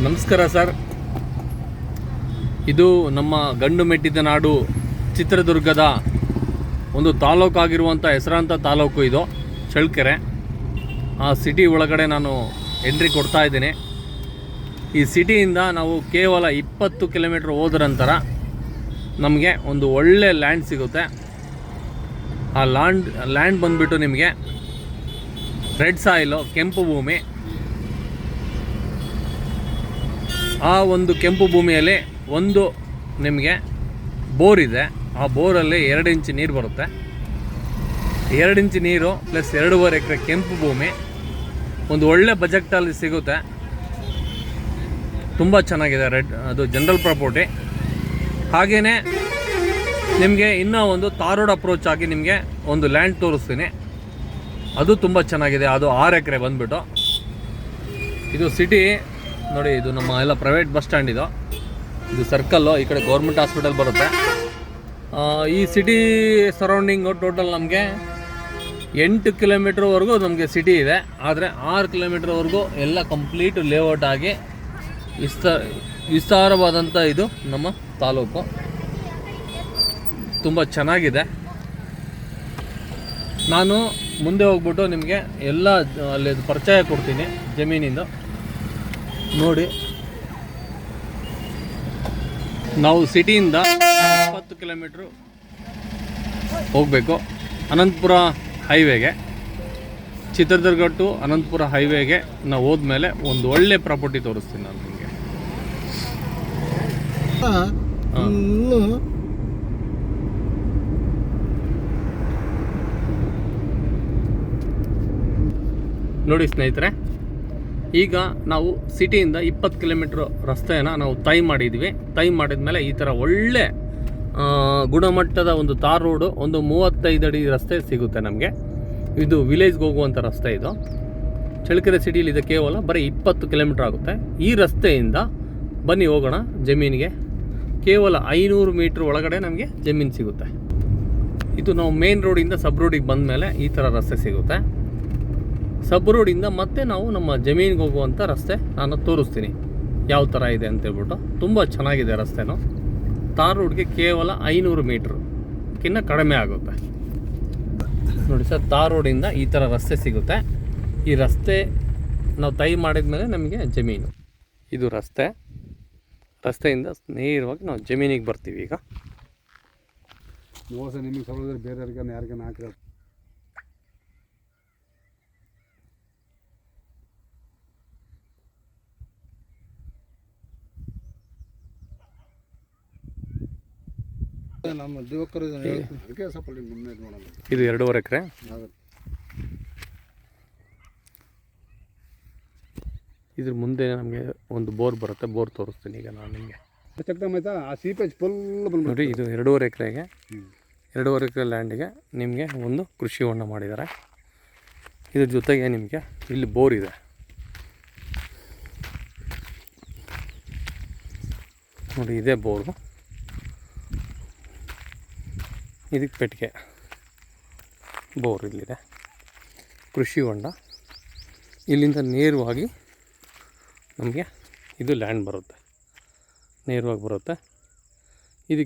ನಮಸ್ಕಾರ ಸರ್. ಇದು ನಮ್ಮ ಗಂಡು ಮೆಟ್ಟಿದ ನಾಡು ಚಿತ್ರದುರ್ಗದ ಒಂದು ತಾಲೂಕಾಗಿರುವಂಥ ಹೆಸರಾಂತ ತಾಲೂಕು. ಇದು ಚಳ್ಳಕೆರೆ. ಆ ಸಿಟಿ ಒಳಗಡೆ ನಾನು ಎಂಟ್ರಿ ಕೊಡ್ತಾ ಇದ್ದೀನಿ. ಈ ಸಿಟಿಯಿಂದ ನಾವು ಕೇವಲ 20 ಕಿಲೋಮೀಟ್ರ್ ಹೋದ ನಂತರ ನಮಗೆ ಒಂದು ಒಳ್ಳೆ ಲ್ಯಾಂಡ್ ಸಿಗುತ್ತೆ. ಆ ಲ್ಯಾಂಡ್ ಬಂದುಬಿಟ್ಟು ನಿಮಗೆ ರೆಡ್ ಸಾಯಿಲು, ಕೆಂಪು ಭೂಮಿ. ಆ ಒಂದು ಕೆಂಪು ಭೂಮಿಯಲ್ಲಿ ಒಂದು ನಿಮಗೆ ಬೋರ್ ಇದೆ. ಆ ಬೋರಲ್ಲಿ 2 ಇಂಚು ನೀರು ಬರುತ್ತೆ. 2 ಇಂಚು ನೀರು ಪ್ಲಸ್ 2.5 ಎಕರೆ ಕೆಂಪು ಭೂಮಿ ಒಂದು ಒಳ್ಳೆ ಬಜೆಟಲ್ಲಿ ಸಿಗುತ್ತೆ. ತುಂಬ ಚೆನ್ನಾಗಿದೆ. ಅದು ಜನರಲ್ ಪ್ರಾಪರ್ಟಿ. ಹಾಗೆಯೇ ನಿಮಗೆ ಇನ್ನೂ ಒಂದು ತಾರ್ ರೋಡ್ ಅಪ್ರೋಚ್ ಆಗಿ ನಿಮಗೆ ಒಂದು ಲ್ಯಾಂಡ್ ತೋರಿಸ್ತೀನಿ. ಅದು ತುಂಬ ಚೆನ್ನಾಗಿದೆ. ಅದು 6 ಎಕರೆ ಬಂದುಬಿಟ್ಟು. ಇದು ಸಿಟಿ ನೋಡಿ. ಇದು ನಮ್ಮ ಎಲ್ಲ ಪ್ರೈವೇಟ್ ಬಸ್ ಸ್ಟ್ಯಾಂಡ್. ಇದು ಸರ್ಕಲ್ಲು. ಈ ಕಡೆ ಗೌರ್ಮೆಂಟ್ ಹಾಸ್ಪಿಟಲ್ ಬರುತ್ತೆ. ಈ ಸಿಟಿ ಸರೌಂಡಿಂಗು ಟೋಟಲ್ ನಮಗೆ 8 ಕಿಲೋಮೀಟ್ರ್ವರೆಗೂ ನಮಗೆ ಸಿಟಿ ಇದೆ. ಆದರೆ 6 ಕಿಲೋಮೀಟ್ರ್ವರೆಗೂ ಎಲ್ಲ ಕಂಪ್ಲೀಟ್ ಲೇಔಟ್ ಆಗಿ ವಿಸ್ತಾರವಾದಂಥ ಇದು ನಮ್ಮ ತಾಲೂಕು. ತುಂಬ ಚೆನ್ನಾಗಿದೆ. ನಾನು ಮುಂದೆ ಹೋಗ್ಬಿಟ್ಟು ನಿಮಗೆ ಎಲ್ಲ ಅಲ್ಲಿ ಪರಿಚಯ ಕೊಡ್ತೀನಿ ಜಮೀನಿಂದ. ನೋಡಿ, ನಾವು ಸಿಟಿಯಿಂದ 20 ಕಿಲೋಮೀಟ್ರು ಹೋಗಬೇಕು ಅನಂತಪುರ ಹೈವೇಗೆ. ಚಿತ್ರದುರ್ಗ ಟು ಅನಂತಪುರ ಹೈವೇಗೆ ನಾವು ಹೋದ್ಮೇಲೆ ಒಂದು ಒಳ್ಳೆ ಪ್ರಾಪರ್ಟಿ ತೋರಿಸ್ತೀನಿ ನಾನು ನಿಮಗೆ. ನೋಡಿ ಸ್ನೇಹಿತರೆ, ಈಗ ನಾವು ಸಿಟಿಯಿಂದ 20 ಕಿಲೋಮೀಟ್ರ್ ರಸ್ತೆಯನ್ನು ನಾವು ತೈ ಮಾಡಿದ್ವಿ. ತೈ ಮಾಡಿದ್ಮೇಲೆ ಈ ಥರ ಒಳ್ಳೆ ಗುಣಮಟ್ಟದ ಒಂದು ತಾರ್ ರೋಡು, ಒಂದು 35 ಅಡಿ ರಸ್ತೆ ಸಿಗುತ್ತೆ ನಮಗೆ. ಇದು ವಿಲೇಜ್ಗೆ ಹೋಗುವಂಥ ರಸ್ತೆ. ಇದು ಚಳ್ಳಕೆರೆ ಸಿಟಿಲಿ ಇದೆ. ಕೇವಲ ಬರೀ 20 ಕಿಲೋಮೀಟ್ರ್ ಆಗುತ್ತೆ. ಈ ರಸ್ತೆಯಿಂದ ಬನ್ನಿ ಹೋಗೋಣ ಜಮೀನಿಗೆ. ಕೇವಲ 500 ಮೀಟ್ರ್ ಒಳಗಡೆ ನಮಗೆ ಜಮೀನು ಸಿಗುತ್ತೆ. ಇದು ನಾವು ಮೇನ್ ರೋಡಿಂದ ಸಬ್ ರೋಡಿಗೆ ಬಂದ ಮೇಲೆ ಈ ಥರ ರಸ್ತೆ ಸಿಗುತ್ತೆ. ಸಬ್ ರೋಡಿಂದ ಮತ್ತೆ ನಾವು ನಮ್ಮ ಜಮೀನಿಗೆ ಹೋಗುವಂಥ ರಸ್ತೆ ನಾನು ತೋರಿಸ್ತೀನಿ ಯಾವ ಥರ ಇದೆ ಅಂತೇಳ್ಬಿಟ್ಟು. ತುಂಬ ಚೆನ್ನಾಗಿದೆ ರಸ್ತೆನೂ. ತಾರ್ ರೋಡ್ಗೆ ಕೇವಲ 500 ಮೀಟ್ರ್ಕ್ಕಿಂತ ಕಡಿಮೆ ಆಗುತ್ತೆ. ನೋಡಿ ಸರ್, ತಾರ್ ರೋಡಿಂದ ಈ ಥರ ರಸ್ತೆ ಸಿಗುತ್ತೆ. ಈ ರಸ್ತೆ ನಾವು ತೈ ಮಾಡಿದ ಮೇಲೆ ನಮಗೆ ಜಮೀನು. ಇದು ರಸ್ತೆಯಿಂದ ನೇರವಾಗಿ ನಾವು ಜಮೀನಿಗೆ ಬರ್ತೀವಿ. ಈಗ ನಿಮಗೆ ಸರೋದ್ರೆ ಬೇರೆಯವ್ರಿಗೆ ಯಾರಿಗಾನ ಹಾಕಿರೋ ನಮ್ಮ ಯುವಕರು ಸ್ವಲ್ಪ ಮುಂದೆ ನೋಡೋಣ. ಇದು 2.5 ಎಕರೆ. ಇದ್ರ ಮುಂದೆ ನಮಗೆ ಒಂದು ಬೋರ್ ಬರುತ್ತೆ. ಬೋರ್ ತೋರಿಸ್ತೀನಿ ಈಗ ನಾನು ನಿಮಗೆ. ಆ ಸೀಪೇಜ್ ಫುಲ್ ನೋಡಿ, ಇದು 2.5 ಎಕರೆಗೆ 2.5 ಎಕರೆ ಲ್ಯಾಂಡಿಗೆ ನಿಮಗೆ ಒಂದು ಕೃಷಿ ಹೊಂಡ ಮಾಡಿದ್ದಾರೆ. ಇದ್ರ ಜೊತೆಗೆ ನಿಮಗೆ ಇಲ್ಲಿ ಬೋರ್ ಇದೆ. ನೋಡಿ, ಇದೇ ಬೋರು. ಇದಕ್ಕೆ ಪೆಟ್ಟಿಗೆ ಬೋರ್ ಇಲ್ಲಿದೆ. ಕೃಷಿ ಹೊಂಡ. ಇಲ್ಲಿಂದ ನೇರವಾಗಿ ನಮಗೆ ಇದು ಲ್ಯಾಂಡ್ ಬರುತ್ತೆ. ನೇರವಾಗಿ ಬರುತ್ತೆ. ಇದಕ್ಕೆ